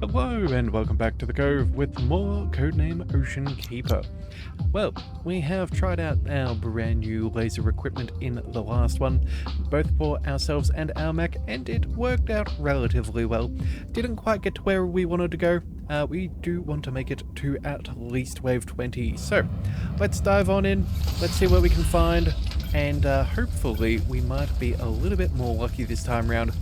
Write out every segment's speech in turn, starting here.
Hello and welcome back to the Cove with more Codename Ocean Keeper. Well, we have tried out our brand new laser equipment in the last one, both for ourselves and our mech, and it worked out relatively well. Didn't quite get to where we wanted to go. We do want to make it to at least wave 20, so let's dive on in, let's see what we can find, and hopefully we might be a little bit more lucky this time round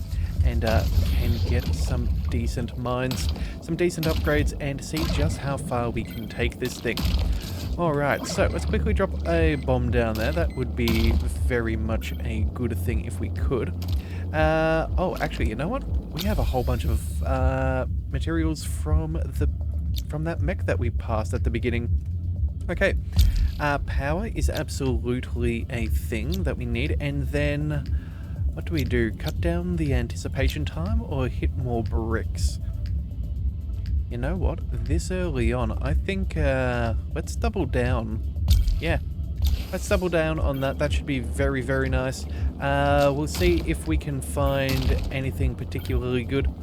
and can get some decent mines, some decent upgrades, and see just how far we can take this thing. Alright, so let's quickly drop a bomb down there. That would be very much a good thing if we could. Oh, actually, you know what? We have a whole bunch of materials from that mech that we passed at the beginning. Okay, power is absolutely a thing that we need, and then what do we do? Cut down the anticipation time or hit more bricks? You know what? This early on, I think let's double down. Yeah, let's double down on that. That should be very, very nice. We'll see if we can find anything particularly good.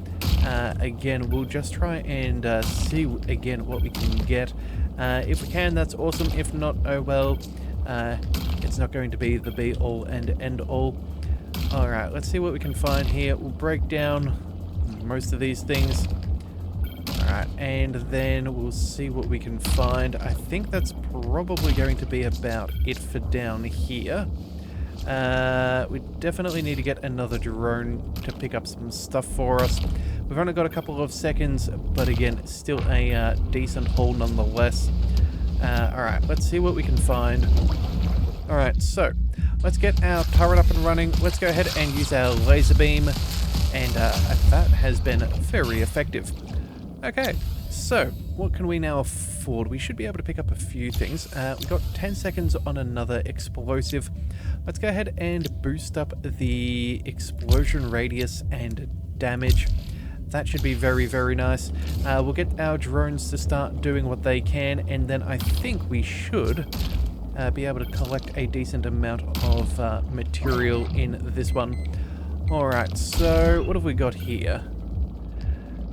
Again, we'll just try and see again what we can get. If we can, that's awesome. If not, oh well. It's not going to be the be-all and end-all. Alright, let's see what we can find here. We'll break down most of these things. Alright, and then we'll see what we can find. I think that's probably going to be about it for down here. We definitely need to get another drone to pick up some stuff for us. We've only got a couple of seconds, but again, still a decent haul nonetheless. Alright, let's see what we can find. Alright, so let's get our turret up and running. Let's go ahead and use our laser beam, and that has been very effective. Okay, so what can we now afford? We should be able to pick up a few things. We've got 10 seconds on another explosive. Let's go ahead and boost up the explosion radius and damage. That should be very, very nice. We'll get our drones to start doing what they can, and then I think we should be able to collect a decent amount of material in this one. Alright, so what have we got here?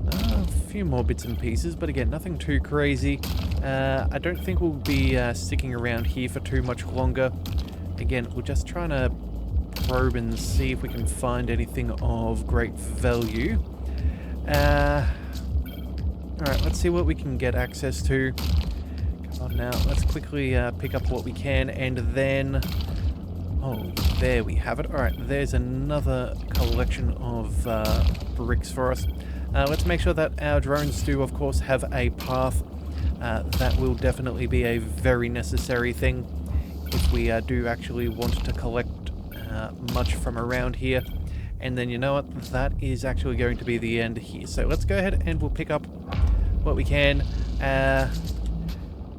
A few more bits and pieces, but again, nothing too crazy. I don't think we'll be sticking around here for too much longer. Again, we're just trying to probe and see if we can find anything of great value. Alright, let's see what we can get access to. Now let's quickly pick up what we can, and then oh, there we have it. Alright, there's another collection of bricks for us. Let's make sure that our drones do of course have a path. That will definitely be a very necessary thing if we do actually want to collect much from around here. And then you know what, that is actually going to be the end here, so let's go ahead and we'll pick up what we can.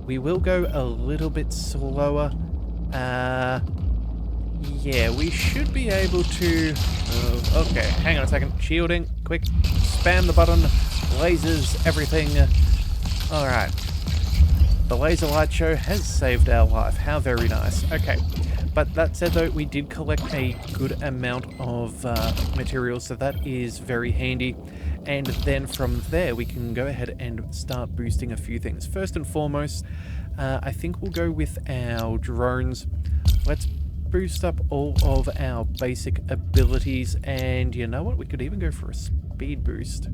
We will go a little bit slower. Yeah, we should be able to... okay, hang on a second. Shielding, quick. Spam the button. Lasers, everything. Alright. The laser light show has saved our life. How very nice. Okay. But that said though, we did collect a good amount of material, so that is very handy. And then from there, we can go ahead and start boosting a few things. First and foremost, I think we'll go with our drones. Let's boost up all of our basic abilities. And you know what? We could even go for a speed boost.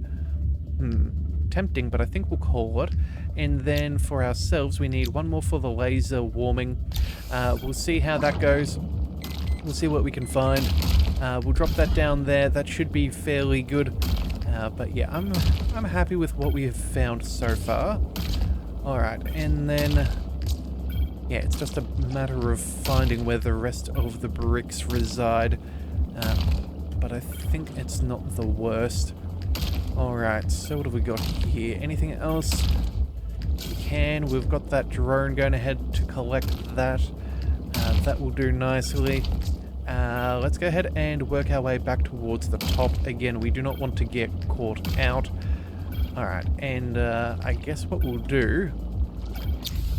Tempting, but I think we'll call it. And then for ourselves, we need one more for the laser warming. We'll see how that goes. We'll see what we can find. We'll drop that down there. That should be fairly good. But yeah, I'm happy with what we have found so far. Alright, and then... yeah, it's just a matter of finding where the rest of the bricks reside. But I think it's not the worst. Alright, so what have we got here? Anything else? We can. We've got that drone going ahead to collect that. That will do nicely. Let's go ahead and work our way back towards the top. Again, we do not want to get caught out. Alright, and I guess what we'll do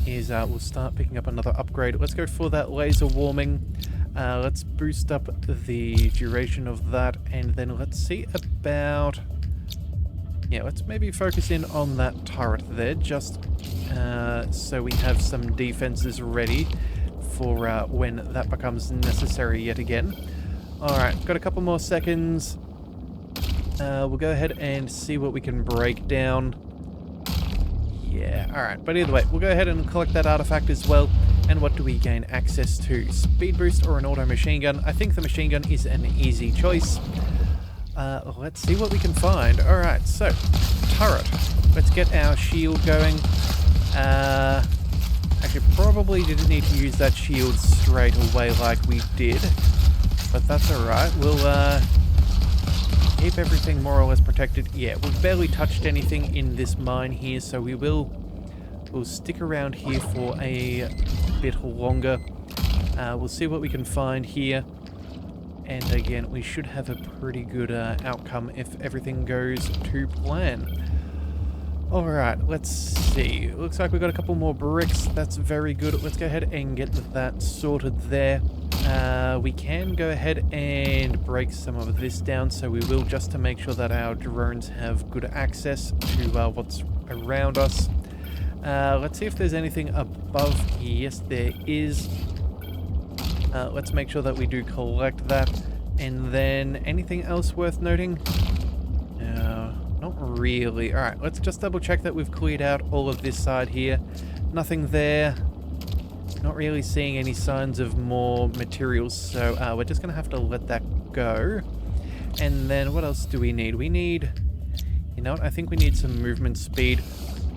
is we'll start picking up another upgrade. Let's go for that laser warming. Let's boost up the duration of that, and then let's see about Yeah, let's maybe focus in on that turret there, just so we have some defenses ready for when that becomes necessary yet again. Alright, got a couple more seconds. We'll go ahead and see what we can break down. Yeah, alright, but either way, we'll go ahead and collect that artifact as well. And what do we gain access to? Speed boost or an auto machine gun? I think the machine gun is an easy choice. Let's see what we can find. Alright, so, turret. Let's get our shield going. Actually, probably didn't need to use that shield straight away like we did. But that's alright. We'll, keep everything more or less protected. Yeah, we've barely touched anything in this mine here, so we'll stick around here for a bit longer. We'll see what we can find here. And again, we should have a pretty good outcome if everything goes to plan. Alright, let's see. Looks like we've got a couple more bricks. That's very good. Let's go ahead and get that sorted there. We can go ahead and break some of this down, so we will, just to make sure that our drones have good access to what's around us. Let's see if there's anything above here. Yes, there is. Let's make sure that we do collect that. And then anything else worth noting? Not really. Alright, let's just double check that we've cleared out all of this side here. Nothing there. Not really seeing any signs of more materials, so we're just going to have to let that go. And then what else do we need? We need... You know what? I think we need some movement speed.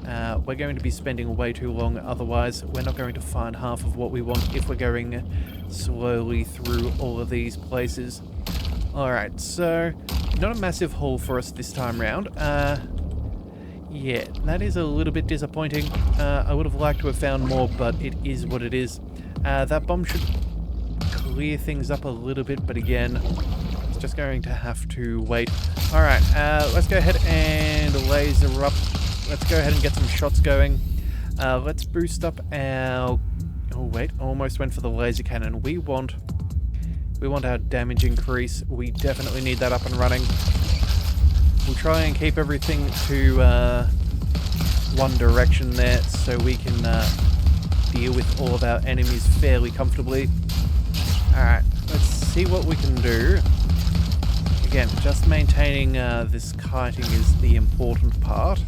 We're going to be spending way too long, otherwise we're not going to find half of what we want if we're going slowly through all of these places. Alright, so not a massive haul for us this time round. Yeah, that is a little bit disappointing. I would have liked to have found more, but it is what it is. That bomb should clear things up a little bit, but again, it's just going to have to wait. Alright, let's go ahead and laser up. Let's go ahead and get some shots going. Let's boost up our... Oh wait, almost went for the laser cannon. We want our damage increase. We definitely need that up and running. We'll try and keep everything to one direction there, so we can deal with all of our enemies fairly comfortably. Alright, let's see what we can do. Again, just maintaining this kiting is the important part.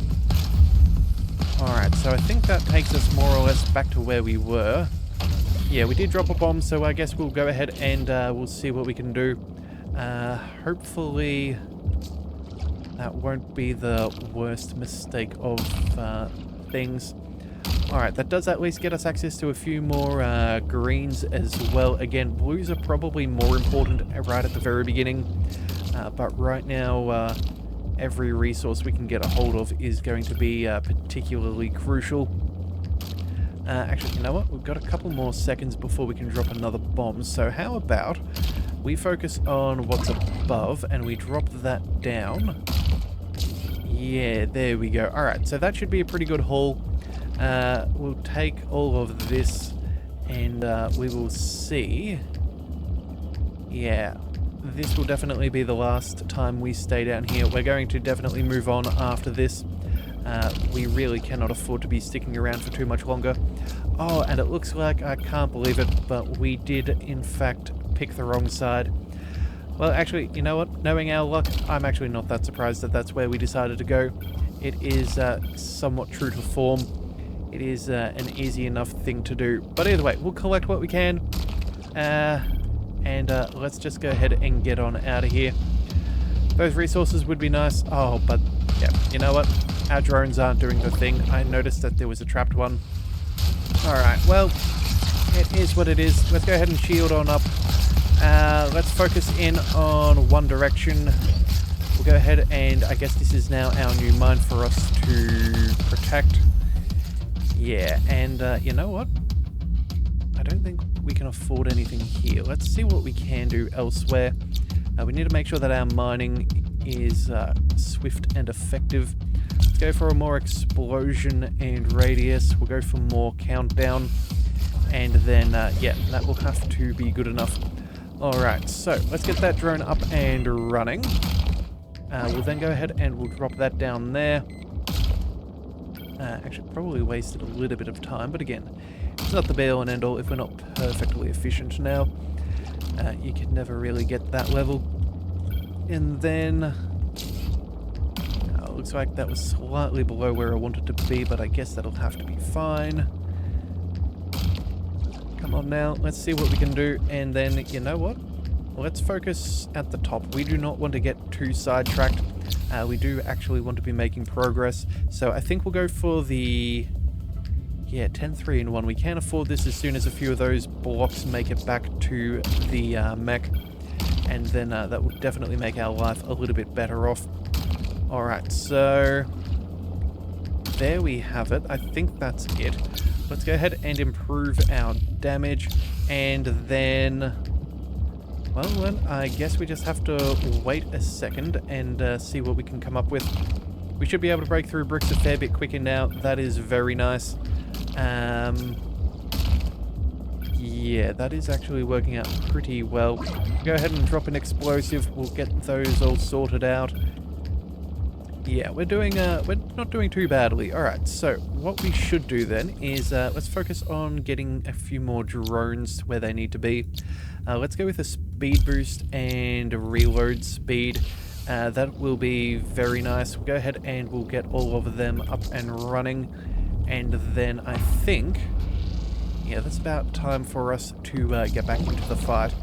Alright, so I think that takes us more or less back to where we were. Yeah, we did drop a bomb, so I guess we'll go ahead and we'll see what we can do. Hopefully that won't be the worst mistake of things. Alright, that does at least get us access to a few more greens as well. Again, blues are probably more important right at the very beginning. But right now, every resource we can get a hold of is going to be particularly crucial. Actually, you know what? We've got a couple more seconds before we can drop another bomb. So how about we focus on what's above and we drop that down. Yeah, there we go. Alright, so that should be a pretty good haul. We'll take all of this and we will see. Yeah, this will definitely be the last time we stay down here. We're going to definitely move on after this. We really cannot afford to be sticking around for too much longer. Oh, and it looks like, I can't believe it, but we did in fact pick the wrong side. Well, actually, you know what? Knowing our luck, I'm actually not that surprised that that's where we decided to go. It is somewhat true to form. It is an easy enough thing to do. But either way, we'll collect what we can. And let's just go ahead and get on out of here. Those resources would be nice. Oh, but yeah, you know what? Our drones aren't doing the thing. I noticed that there was a trapped one. Alright, well, it is what it is. Let's go ahead and shield on up. Let's focus in on one direction. We'll go ahead and I guess this is now our new mine for us to protect. Yeah, and you know what? I don't think we can afford anything here. Let's see what we can do elsewhere. We need to make sure that our mining is swift and effective. Let's go for a more explosion and radius. We'll go for more countdown. And then, yeah, that will have to be good enough. Alright, so let's get that drone up and running. We'll then go ahead and we'll drop that down there. Actually, probably wasted a little bit of time, but again, it's not the be-all and end-all if we're not perfectly efficient now. You can never really get that level. And then... looks like that was slightly below where I wanted to be, but I guess that'll have to be fine. Come on now, let's see what we can do, and then, you know what? Let's focus at the top. We do not want to get too sidetracked. We do actually want to be making progress, so I think we'll go for the... yeah, 10, 3, and 1. We can afford this as soon as a few of those blocks make it back to the mech, and then that will definitely make our life a little bit better off. Alright, so there we have it. I think that's it. Let's go ahead and improve our damage, and then... well, then, I guess we just have to wait a second and see what we can come up with. We should be able to break through bricks a fair bit quicker now. That is very nice. Yeah, that is actually working out pretty well. Go ahead and drop an explosive. We'll get those all sorted out. Yeah, we're not doing too badly. Alright, so what we should do then is let's focus on getting a few more drones where they need to be. Let's go with a speed boost and a reload speed. That will be very nice. We'll go ahead and we'll get all of them up and running. And then I think, yeah, that's about time for us to get back into the fight.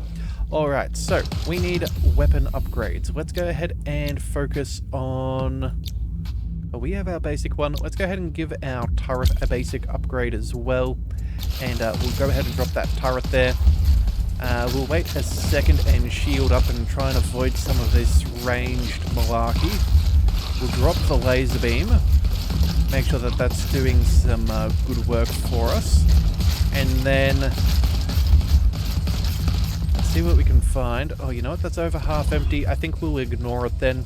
Alright, so we need weapon upgrades. Let's go ahead and focus on... oh, we have our basic one. Let's go ahead and give our turret a basic upgrade as well. And we'll go ahead and drop that turret there. We'll wait a second and shield up and try and avoid some of this ranged malarkey. We'll drop the laser beam. Make sure that that's doing some good work for us. And then... see what we can find. Oh, you know what? That's over half empty. I think we'll ignore it then.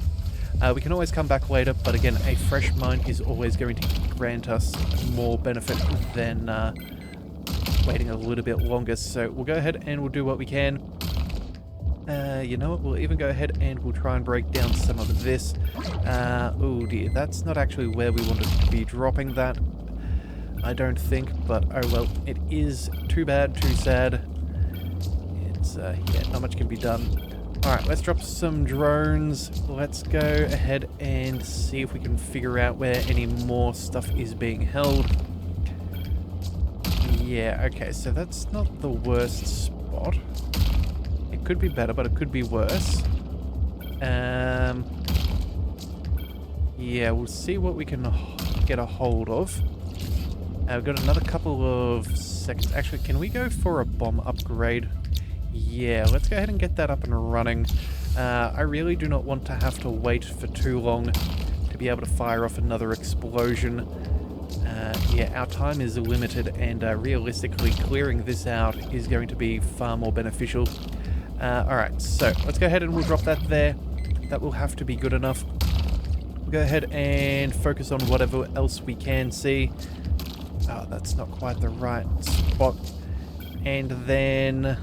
We can always come back later, but again, a fresh mine is always going to grant us more benefit than waiting a little bit longer. So we'll go ahead and we'll do what we can. You know what? We'll even go ahead and we'll try and break down some of this. Oh dear, that's not actually where we wanted to be dropping that. I don't think, but oh well. It is too bad, too sad. Yeah, not much can be done. Alright, let's drop some drones. Let's go ahead and see if we can figure out where any more stuff is being held. Yeah, okay, so that's not the worst spot. It could be better, but it could be worse. Yeah, we'll see what we can get a hold of. We've got another couple of seconds. Actually, can we go for a bomb upgrade? Yeah, let's go ahead and get that up and running. I really do not want to have to wait for too long to be able to fire off another explosion. Yeah, our time is limited, and realistically clearing this out is going to be far more beneficial. Alright, so let's go ahead and we'll drop that there. That will have to be good enough. We'll go ahead and focus on whatever else we can see. Oh, that's not quite the right spot. And then...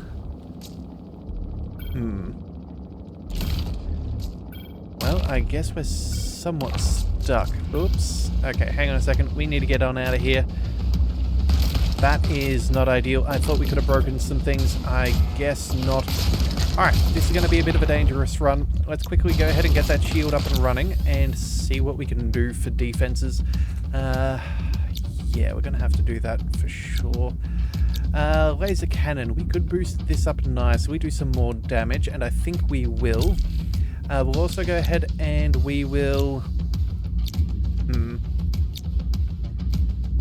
well, I guess we're somewhat stuck. Oops. Okay, hang on a second. We need to get on out of here. That is not ideal. I thought we could have broken some things. I guess not. Alright, this is going to be a bit of a dangerous run. Let's quickly go ahead and get that shield up and running and see what we can do for defenses. Yeah, we're going to have to do that for sure. Laser cannon. We could boost this up nicely, do some more damage, and I think we will. We'll also go ahead and we will...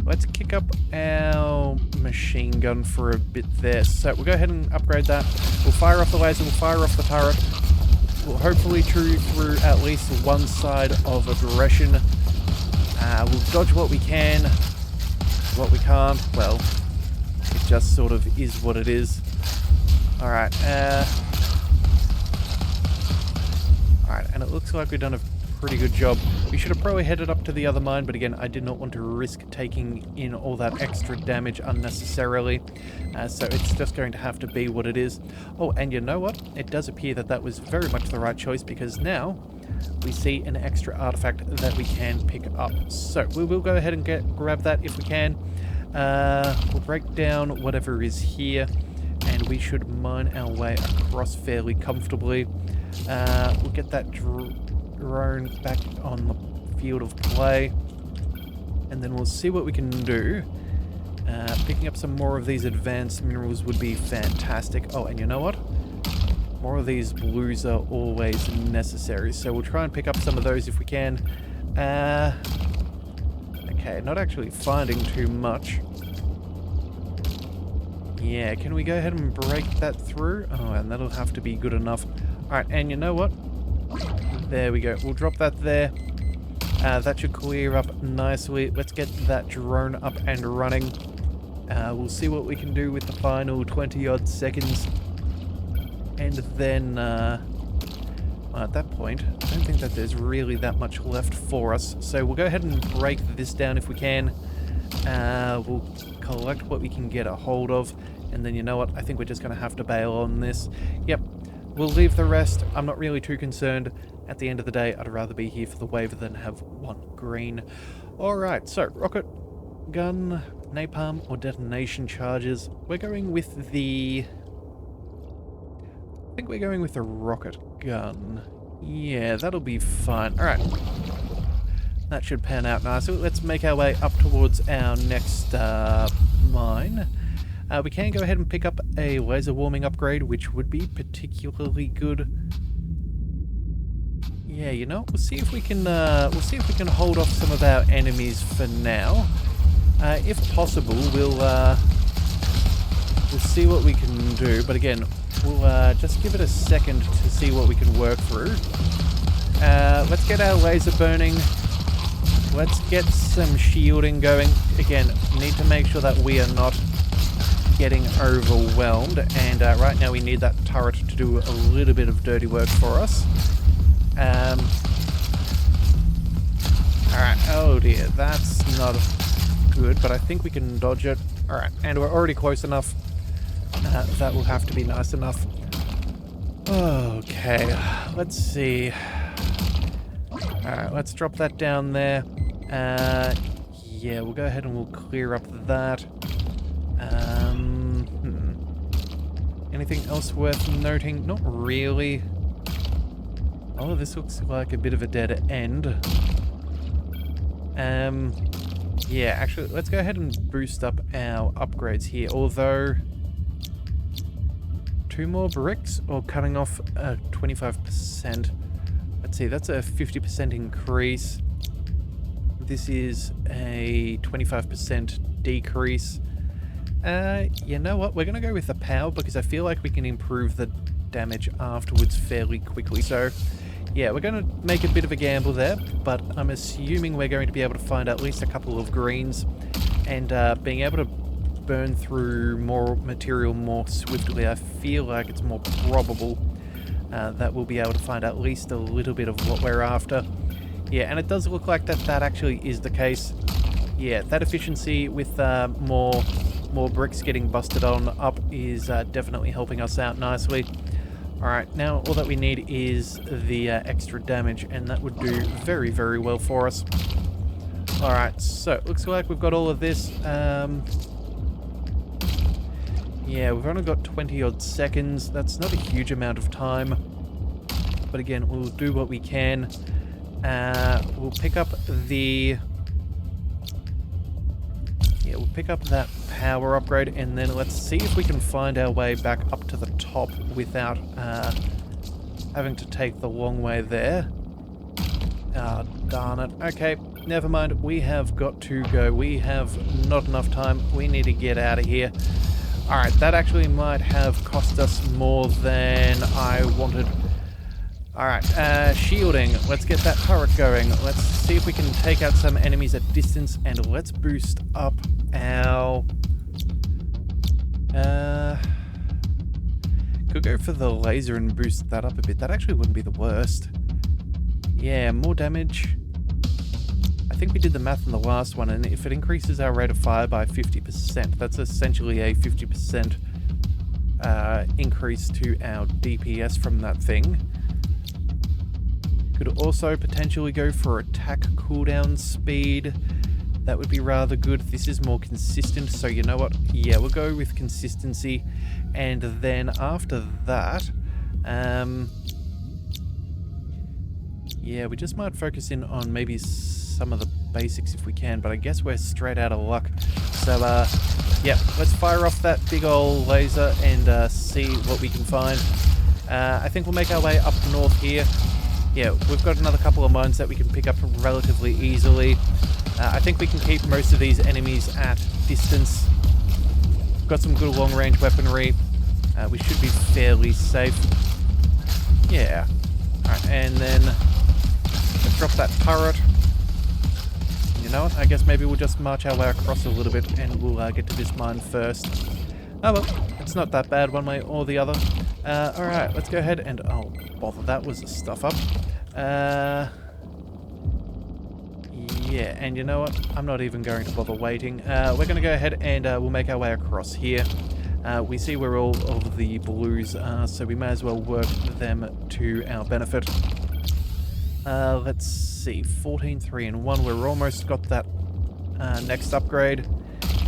let's kick up our machine gun for a bit there. So we'll go ahead and upgrade that. We'll fire off the laser, we'll fire off the turret. We'll hopefully chew through at least one side of aggression. We'll dodge what we can. What we can't, well... it just sort of is what it is. Alright, alright, and it looks like we've done a pretty good job. We should have probably headed up to the other mine, but again, I did not want to risk taking in all that extra damage unnecessarily. So it's just going to have to be what it is. Oh, and you know what? It does appear that that was very much the right choice, because now we see an extra artifact that we can pick up. So we will go ahead and grab that if we can. We'll break down whatever is here, and we should mine our way across fairly comfortably. We'll get that drone back on the field of play, and then we'll see what we can do. Picking up some more of these advanced minerals would be fantastic. Oh, and you know what? More of these blues are always necessary, so we'll try and pick up some of those if we can. Okay, not actually finding too much. Yeah, can we go ahead and break that through? Oh, and that'll have to be good enough. Alright, and you know what? There we go. We'll drop that there. That should clear up nicely. Let's get that drone up and running. We'll see what we can do with the final 20-odd seconds. And then, well, at that point, I don't think that there's really that much left for us. So we'll go ahead and break this down if we can. We'll collect what we can get a hold of. And then, you know what? I think we're just going to have to bail on this. Yep. We'll leave the rest. I'm not really too concerned. At the end of the day, I'd rather be here for the wave than have one green. Alright, so rocket, gun, napalm, or detonation charges. We're going with the... I think we're going with the rocket gun. Yeah, that'll be fine. Alright. That should pan out nicely. Let's make our way up towards our next mine. We can go ahead and pick up a laser warming upgrade, which would be particularly good. Yeah, you know, we'll see if we can hold off some of our enemies for now. If possible, we'll see what we can do. But again, we'll just give it a second to see what we can work through. Let's get our laser burning. Let's get some shielding going. Again, need to make sure that we are not getting overwhelmed, and right now we need that turret to do a little bit of dirty work for us. Alright, oh dear, that's not good, but I think we can dodge it. Alright, and we're already close enough. That will have to be nice enough. Okay, let's see. Alright, let's drop that down there. Yeah, we'll go ahead and we'll clear up that. Anything else worth noting? Not really. Oh, this looks like a bit of a dead end. Yeah, actually, let's go ahead and boost up our upgrades here. Although, 2 more bricks or cutting off 25%. Let's see, that's a 50% increase. This is a 25% decrease. You know what? We're going to go with the power because I feel like we can improve the damage afterwards fairly quickly. So, yeah, we're going to make a bit of a gamble there, but I'm assuming we're going to be able to find at least a couple of greens, and being able to burn through more material more swiftly, I feel like it's more probable that we'll be able to find at least a little bit of what we're after. Yeah, and it does look like that actually is the case. Yeah, that efficiency with more bricks getting busted on up is definitely helping us out nicely. Alright, now all that we need is the extra damage, and that would do very, very well for us. Alright, so looks like we've got all of this. Yeah, we've only got 20-odd seconds. That's not a huge amount of time. But again, we'll do what we can. We'll pick up the... Yeah, we'll pick up that power upgrade, and then let's see if we can find our way back up to the top without having to take the long way there. Ah, darn it. Okay, never mind. We have got to go. We have not enough time. We need to get out of here. Alright, that actually might have cost us more than I wanted. Alright, shielding. Let's get that turret going. Let's see if we can take out some enemies at distance, and let's boost up our... could go for the laser and boost that up a bit. That actually wouldn't be the worst. Yeah, more damage. I think we did the math in the last one, and if it increases our rate of fire by 50%, that's essentially a 50% increase to our DPS from that thing. Could also potentially go for attack cooldown speed. That would be rather good. This is more consistent, so you know what? Yeah, we'll go with consistency. And then after that, yeah, we just might focus in on maybe some of the basics if we can, but I guess we're straight out of luck. So, yeah, let's fire off that big old laser and see what we can find. I think we'll make our way up north here. Yeah, we've got another couple of mines that we can pick up relatively easily. I think we can keep most of these enemies at distance. We've got some good long-range weaponry. We should be fairly safe. Yeah. Alright, and then let's drop that turret. You know what? I guess maybe we'll just march our way across a little bit and we'll get to this mine first. Oh well, it's not that bad one way or the other. Alright, let's go ahead and... Oh, bother, that was a stuff up. Yeah, and you know what? I'm not even going to bother waiting. We're going to go ahead and we'll make our way across here. We see where all of the blues are, so we may as well work them to our benefit. Let's see, 14, 3, and 1. We're almost got that next upgrade.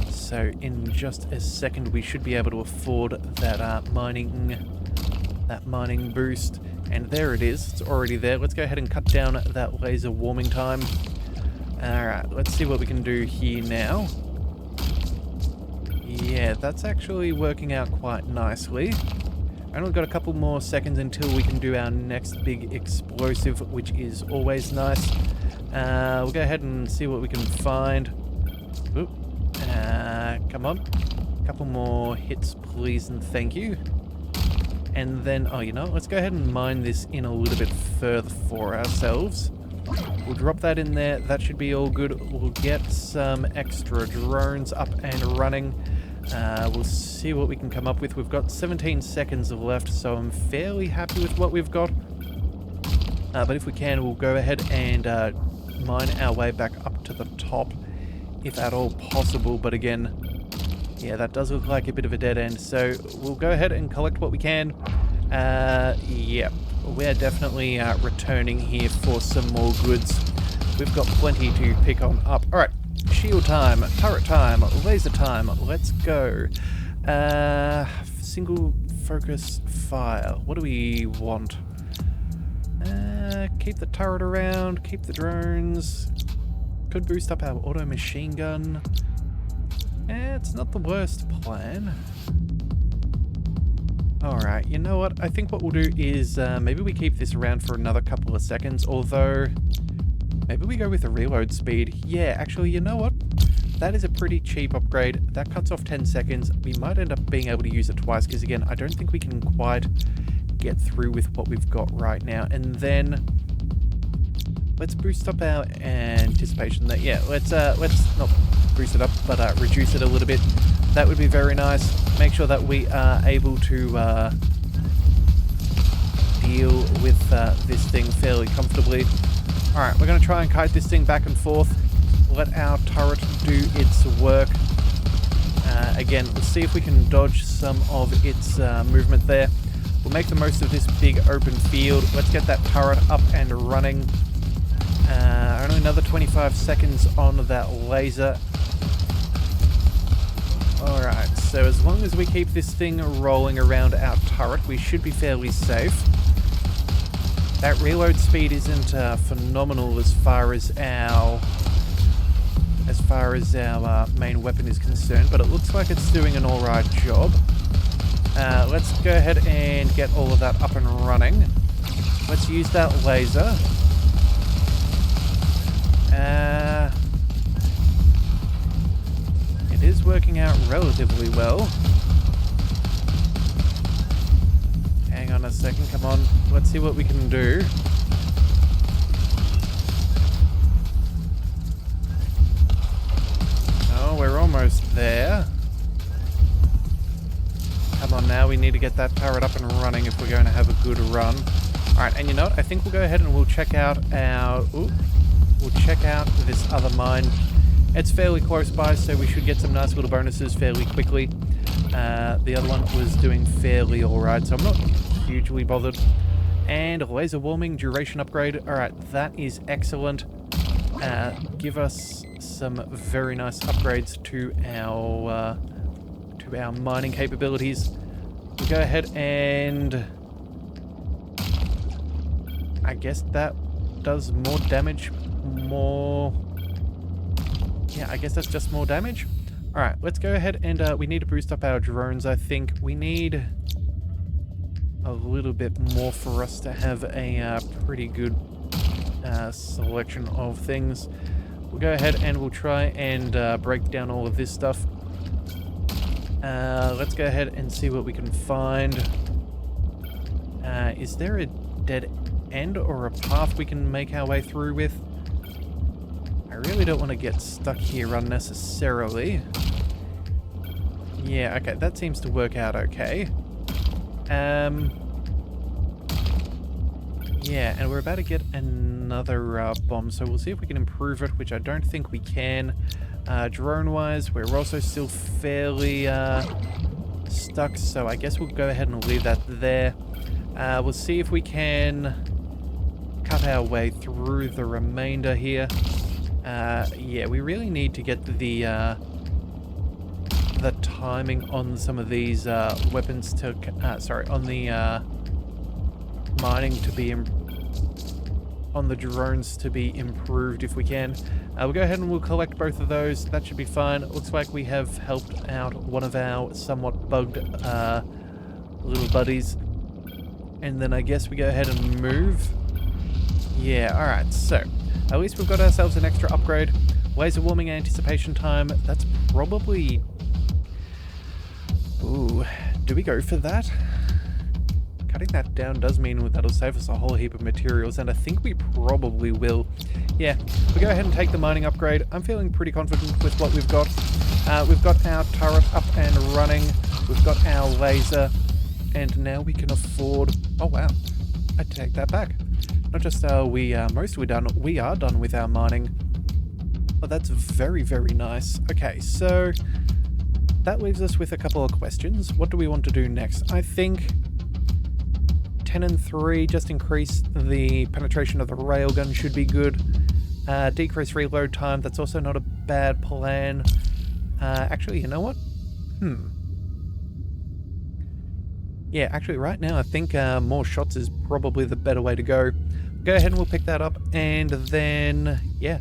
So in just a second, we should be able to afford that mining boost. And there it is. It's already there. Let's go ahead and cut down that laser warming time. Alright, let's see what we can do here now. Yeah, that's actually working out quite nicely. Only got a couple more seconds until we can do our next big explosive, which is always nice. We'll go ahead and see what we can find. Oop. Come on. A couple more hits, please, and thank you. And then, oh, you know, let's go ahead and mine this in a little bit further for ourselves. We'll drop that in there. That should be all good. We'll get some extra drones up and running. We'll see what we can come up with. We've got 17 seconds left, so I'm fairly happy with what we've got. But if we can, we'll go ahead and mine our way back up to the top, if at all possible. But again, yeah, that does look like a bit of a dead end. So we'll go ahead and collect what we can. Yeah, we're definitely returning here for some more goods. We've got plenty to pick on up. All right. Shield time, turret time, laser time, let's go. Single focus fire. What do we want? Keep the turret around, keep the drones. Could boost up our auto machine gun. It's not the worst plan. Alright, you know what? I think what we'll do is maybe we keep this around for another couple of seconds, although... Maybe we go with a reload speed. Yeah, actually, you know what? That is a pretty cheap upgrade. That cuts off 10 seconds. We might end up being able to use it twice, because again, I don't think we can quite get through with what we've got right now. And then let's boost up our anticipation. That yeah, let's not boost it up, but reduce it a little bit. That would be very nice. Make sure that we are able to deal with this thing fairly comfortably. Alright, we're going to try and kite this thing back and forth. Let our turret do its work. Again, we'll see if we can dodge some of its movement there. We'll make the most of this big open field. Let's get that turret up and running. Only another 25 seconds on that laser. Alright, so as long as we keep this thing rolling around our turret, we should be fairly safe. That reload speed isn't phenomenal as far as our main weapon is concerned, but it looks like it's doing an alright job. Let's go ahead and get all of that up and running. Let's use that laser. It is working out relatively well. Hang on a second, come on. Let's see what we can do. Oh, we're almost there. Come on now, we need to get that turret up and running if we're going to have a good run. Alright, and you know what? I think we'll go ahead and we'll check out our... Ooh, we'll check out this other mine. It's fairly close by, so we should get some nice little bonuses fairly quickly. The other one was doing fairly alright, so I'm not hugely bothered. And laser warming duration upgrade. Alright, that is excellent. Give us some very nice upgrades to our mining capabilities. We'll go ahead and... I guess that does more damage, more... Yeah, I guess that's just more damage. Alright, let's go ahead and we need to boost up our drones, I think. We need a little bit more for us to have a pretty good selection of things. We'll go ahead and we'll try and break down all of this stuff. Let's go ahead and see what we can find. Is there a dead end or a path we can make our way through with? I really don't want to get stuck here unnecessarily. Yeah, okay, that seems to work out okay. Yeah, and we're about to get another bomb, so we'll see if we can improve it, which I don't think we can. Drone-wise, we're also still fairly stuck, so I guess we'll go ahead and leave that there. We'll see if we can cut our way through the remainder here. Yeah, we really need to get the timing on some of these weapons to... sorry, on the mining to be... on the drones to be improved if we can. We'll go ahead and we'll collect both of those. That should be fine. It looks like we have helped out one of our somewhat bugged little buddies. And then I guess we go ahead and move. Yeah, alright, so at least we've got ourselves an extra upgrade. Laser warming anticipation time, that's probably... Ooh, do we go for that? Cutting that down does mean that'll save us a whole heap of materials, and I think we probably will. Yeah, we'll go ahead and take the mining upgrade. I'm feeling pretty confident with what we've got. We've got our turret up and running. We've got our laser, and now we can afford... Oh wow, I take that back. Not just are we mostly done, we are done with our mining. Oh, that's very, very nice. Okay, so that leaves us with a couple of questions. What do we want to do next? I think 10 and 3, just increase the penetration of the railgun should be good. Decrease reload time, that's also not a bad plan. Actually, you know what? Yeah, actually right now I think more shots is probably the better way to go. Go ahead and we'll pick that up, and then, yeah,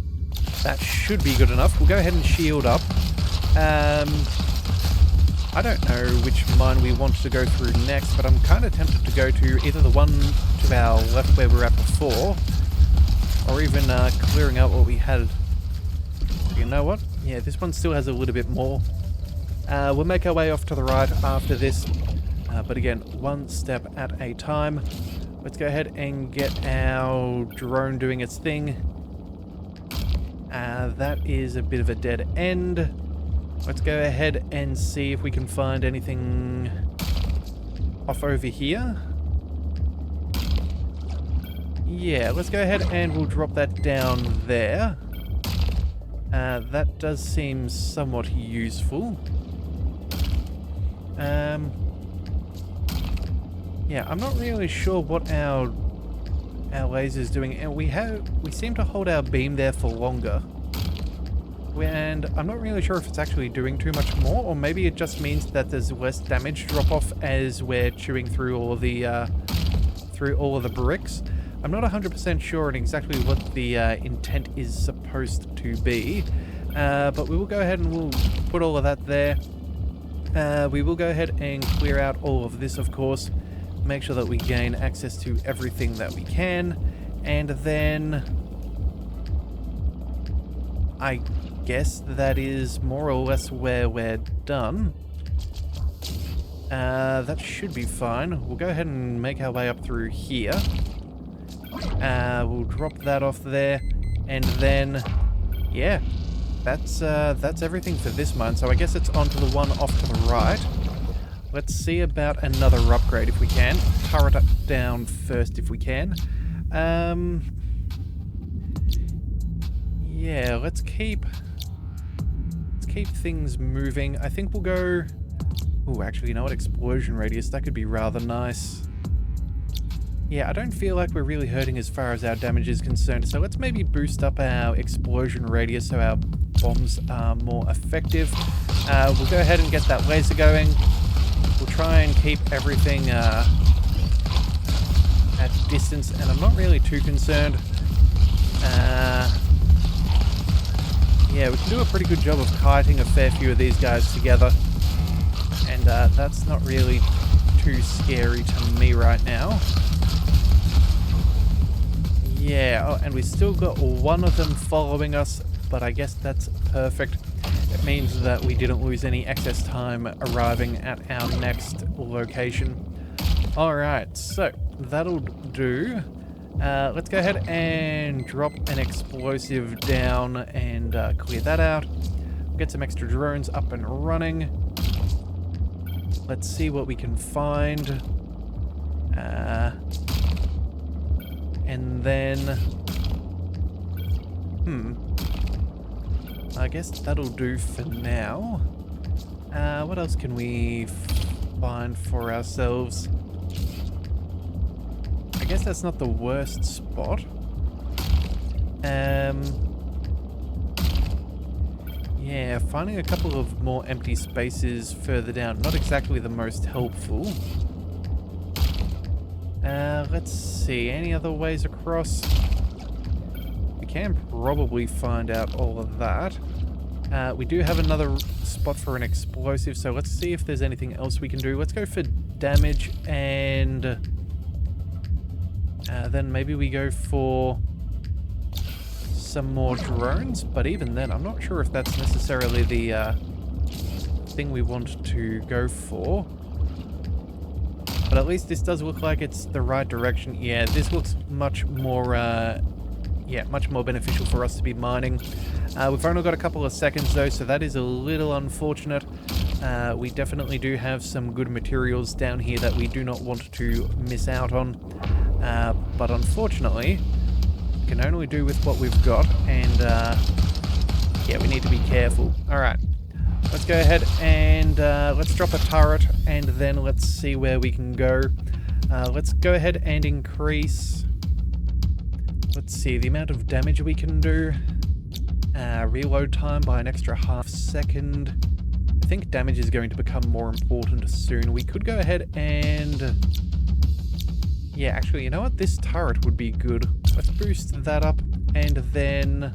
that should be good enough. We'll go ahead and shield up. I don't know which mine we want to go through next, but I'm kind of tempted to go to either the one to our left where we were at before, or even clearing out what we had. You know what? Yeah, this one still has a little bit more. We'll make our way off to the right after this, but again, one step at a time. Let's go ahead and get our drone doing its thing. That is a bit of a dead end. Let's go ahead and see if we can find anything off over here. Yeah, let's go ahead and we'll drop that down there. That does seem somewhat useful. Yeah, I'm not really sure what our laser's doing, and we seem to hold our beam there for longer. And I'm not really sure if it's actually doing too much more, or maybe it just means that there's less damage drop off as we're chewing through all of the bricks. I'm not 100% sure on exactly what the intent is supposed to be, but we will go ahead and we'll put all of that there. We will go ahead and clear out all of this, of course. Make sure that we gain access to everything that we can, and then I guess that is more or less where we're done. That should be fine. We'll go ahead and make our way up through here. We'll drop that off there, and then yeah, that's everything for this mine. So I guess it's on to the one off to the right. let's see about another upgrade if we can. Turret up down first if we can. Yeah, let's keep things moving. I think we'll go... Oh, actually, you know what? Explosion radius, that could be rather nice. Yeah, I don't feel like we're really hurting as far as our damage is concerned, so let's maybe boost up our explosion radius so our bombs are more effective. We'll go ahead and get that laser going. We'll try and keep everything at distance, and I'm not really too concerned. Yeah, we can do a pretty good job of kiting a fair few of these guys together. And that's not really too scary to me right now. Yeah, oh, and we still got one of them following us, but I guess that's perfect. It means that we didn't lose any excess time arriving at our next location. Alright, so that'll do. Let's go ahead and drop an explosive down and clear that out. Get some extra drones up and running. Let's see what we can find. And then... I guess that'll do for now. What else can we find for ourselves? I guess that's not the worst spot. Yeah, finding a couple of more empty spaces further down, not exactly the most helpful. Let's see, any other ways across? We can probably find out all of that. We do have another spot for an explosive, so let's see if there's anything else we can do. Let's go for damage, and then maybe we go for some more drones, but even then, I'm not sure if that's necessarily the thing we want to go for. But at least this does look like it's the right direction. Yeah, this looks much more, much more beneficial for us to be mining. We've only got a couple of seconds though, so that is a little unfortunate. We definitely do have some good materials down here that we do not want to miss out on. But unfortunately, we can only do with what we've got, and yeah, we need to be careful. Alright, let's go ahead and let's drop a turret, and then let's see where we can go. Let's go ahead and increase, let's see, the amount of damage we can do. Reload time by an extra half second. I think damage is going to become more important soon. We could go ahead and... yeah, actually, you know what? This turret would be good. Let's boost that up, and then...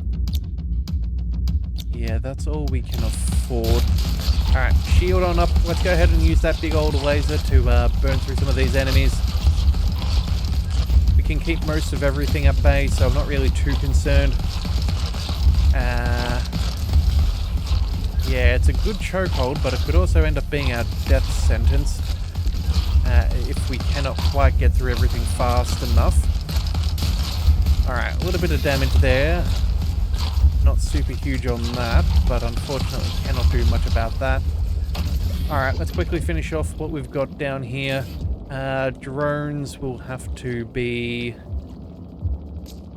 yeah, that's all we can afford. Alright, shield on up. Let's go ahead and use that big old laser to burn through some of these enemies. We can keep most of everything at bay, so I'm not really too concerned. Yeah, it's a good chokehold, but it could also end up being our death sentence. If we cannot quite get through everything fast enough. Alright, a little bit of damage there. Not super huge on that, but unfortunately cannot do much about that. Alright, let's quickly finish off what we've got down here. Drones will have to be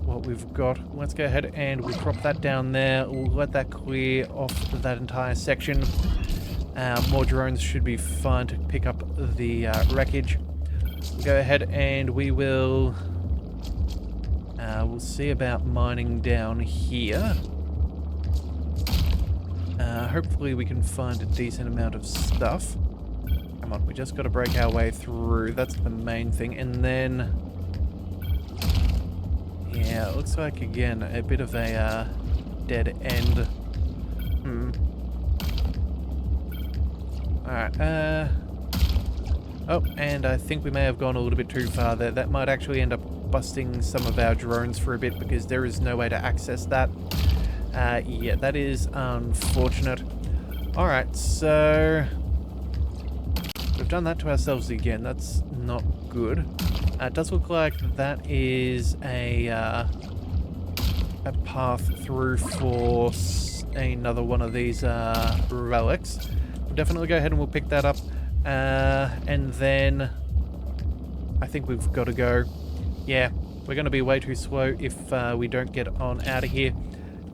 what we've got. Let's go ahead and we'll drop that down there. We'll let that clear off that entire section. More drones should be fine to pick up the wreckage. We'll go ahead and we will... we'll see about mining down here. Hopefully we can find a decent amount of stuff. Come on, we just got to break our way through. That's the main thing. And then... yeah, it looks like, again, a bit of a dead end. Alright, oh, and I think we may have gone a little bit too far there. That might actually end up busting some of our drones for a bit, because there is no way to access that. Yeah, that is unfortunate. Alright, so... we've done that to ourselves again. That's not good. It does look like that is a path through for another one of these relics. We'll definitely go ahead and we'll pick that up. And then I think we've got to go. Yeah, we're going to be way too slow if we don't get on out of here.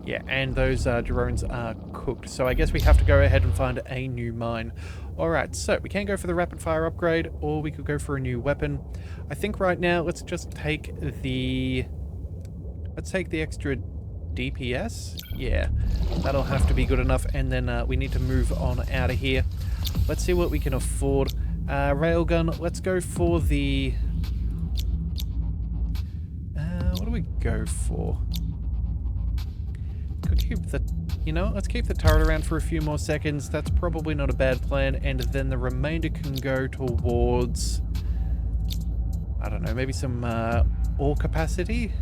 Yeah, and those drones are cooked. So I guess we have to go ahead and find a new mine. Alright, so we can go for the rapid fire upgrade, or we could go for a new weapon. I think right now, let's just take the... Let's take the extra DPS. Yeah, that'll have to be good enough. And then we need to move on out of here. Let's see what we can afford. Railgun, let's go for the... what do we go for? Could keep the... You know, let's keep the turret around for a few more seconds. That's probably not a bad plan. And then the remainder can go towards... I don't know, maybe some ore capacity?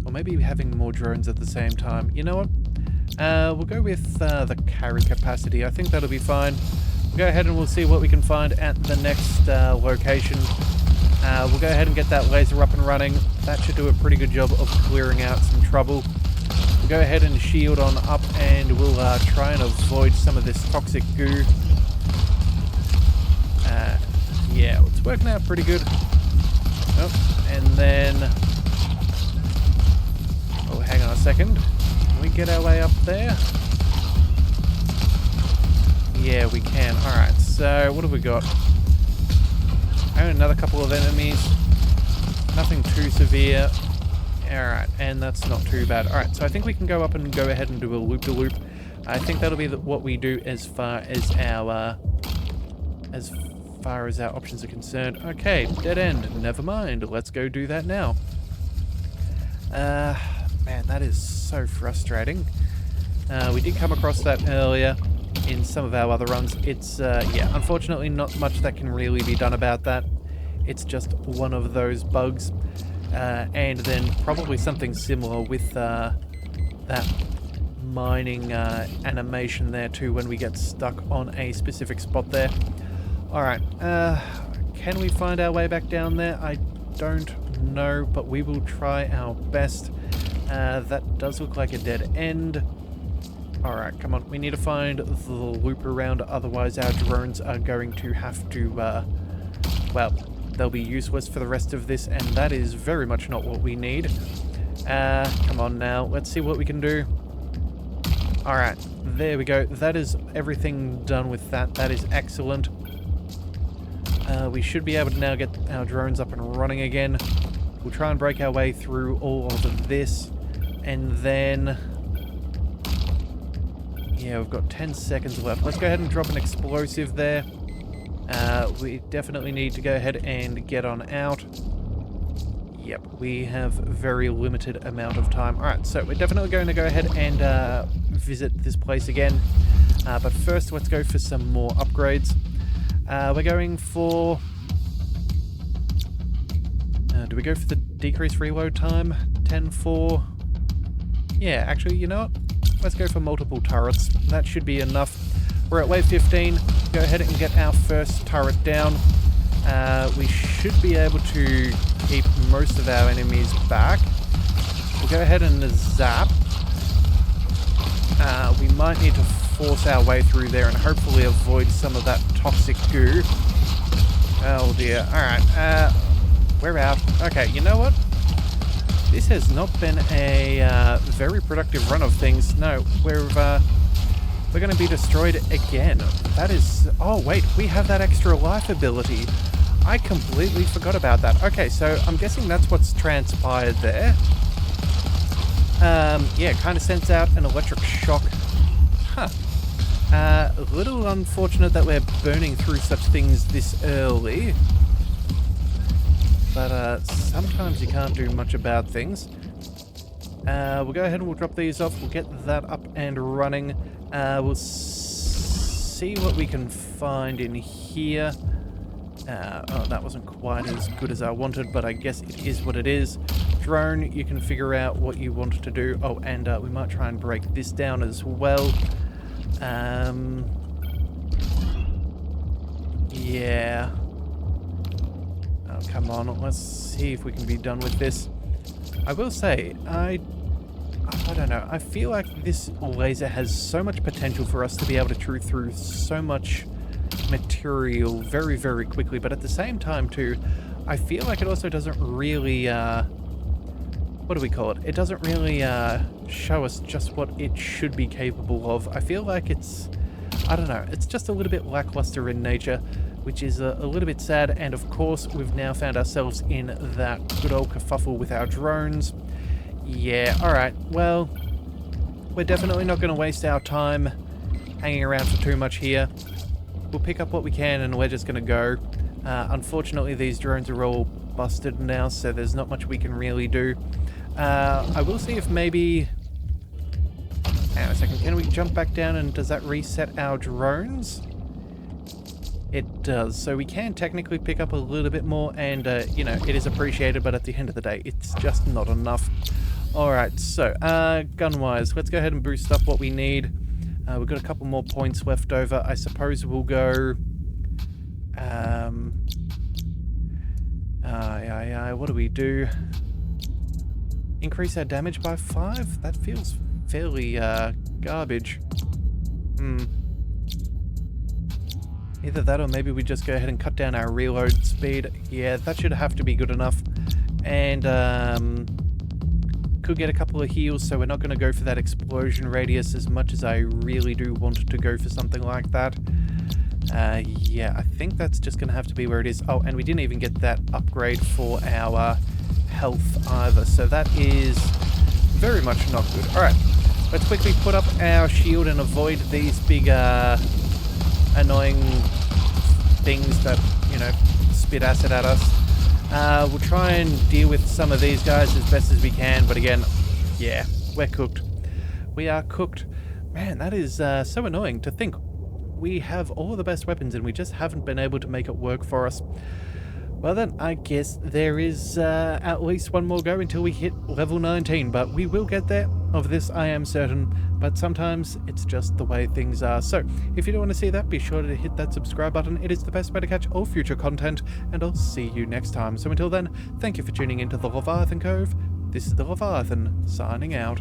Or maybe having more drones at the same time. You know what? We'll go with the carry capacity. I think that'll be fine. We'll go ahead and we'll see what we can find at the next location. We'll go ahead and get that laser up and running. That should do a pretty good job of clearing out some trouble. We'll go ahead and shield on up and we'll try and avoid some of this toxic goo. Yeah, it's working out pretty good. Oh, and then... Oh, hang on a second. Can we get our way up there? Yeah, we can. Alright, so what have we got? Oh, another couple of enemies. Nothing too severe. Alright, and that's not too bad. Alright, so I think we can go up and go ahead and do a loop-de-loop. I think that'll be what we do as far as our options are concerned. Okay, dead end. Never mind. Let's go do that now. Man, that is so frustrating. We did come across that earlier in some of our other runs. It's, yeah, unfortunately not much that can really be done about that. It's just one of those bugs. And then probably something similar with that mining animation there too when we get stuck on a specific spot there. Alright, can we find our way back down there? I don't know, but we will try our best. That does look like a dead end. Alright, come on. We need to find the loop around, otherwise our drones are going to have to, well, they'll be useless for the rest of this, and that is very much not what we need. Come on now. Let's see what we can do. Alright, there we go. That is everything done with that. That is excellent. We should be able to now get our drones up and running again. We'll try and break our way through all of this. And then... yeah, we've got 10 seconds left. Let's go ahead and drop an explosive there. We definitely need to go ahead and get on out. Yep, we have very limited amount of time. Alright, so we're definitely going to go ahead and visit this place again. But first, let's go for some more upgrades. We're going for... do we go for the decreased reload time? 10-4? Yeah, actually, you know what? Let's go for multiple turrets. That should be enough. We're at wave 15. Go ahead and get our first turret down. We should be able to keep most of our enemies back. We'll go ahead and zap. We might need to force our way through there and hopefully avoid some of that toxic goo. Oh dear. Alright, we're out. Okay, you know what? This has not been a very productive run of things. No, we're going to be destroyed again. That is... oh, wait, we have that extra life ability. I completely forgot about that. Okay, so I'm guessing that's what's transpired there. Yeah, kind of sends out an electric shock. Huh. A little unfortunate that we're burning through such things this early. But sometimes you can't do much about things. We'll go ahead and we'll drop these off. We'll get that up and running. We'll see what we can find in here. Oh, that wasn't quite as good as I wanted, but I guess it is what it is. Drone, you can figure out what you want to do. Oh, and we might try and break this down as well. Yeah. Oh, come on. Let's see if we can be done with this. I will say, I I don't know. I feel like this laser has so much potential for us to be able to chew through so much material very, very quickly, but at the same time too, I feel like it also doesn't really, what do we call it? It doesn't really show us just what it should be capable of. I feel like it's, I don't know, it's just a little bit lackluster in nature, which is a little bit sad. And of course, we've now found ourselves in that good old kerfuffle with our drones. Yeah, alright, well, we're definitely not going to waste our time hanging around for too much here. We'll pick up what we can and we're just going to go. Unfortunately, these drones are all busted now, so there's not much we can really do. I will see if maybe... Hang on a second, can we jump back down and does that reset our drones? It does, so we can technically pick up a little bit more and, you know, it is appreciated, but at the end of the day, it's just not enough. Alright, so, gun-wise, let's go ahead and boost up what we need. We've got a couple more points left over. I suppose we'll go... what do we do? Increase our damage by 5? That feels fairly, garbage. Either that or maybe we just go ahead and cut down our reload speed. Yeah, that should have to be good enough. And, could get a couple of heals, so we're not going to go for that explosion radius as much as I really do want to go for something like that. Yeah, I think that's just going to have to be where it is. Oh, and we didn't even get that upgrade for our health either, so that is very much not good. Alright, let's quickly put up our shield and avoid these big, annoying things that, you know, spit acid at us. We'll try and deal with some of these guys as best as we can, but again, yeah, we're cooked. We are cooked. Man, that is so annoying to think. We have all of the best weapons and we just haven't been able to make it work for us. Well then, I guess there is at least one more go until we hit level 19, but we will get there. Of this I am certain, but sometimes it's just the way things are. So, if you don't want to see that, be sure to hit that subscribe button. It is the best way to catch all future content, and I'll see you next time. So until then, thank you for tuning into the Leviathan Cove. This is the Leviathan, signing out.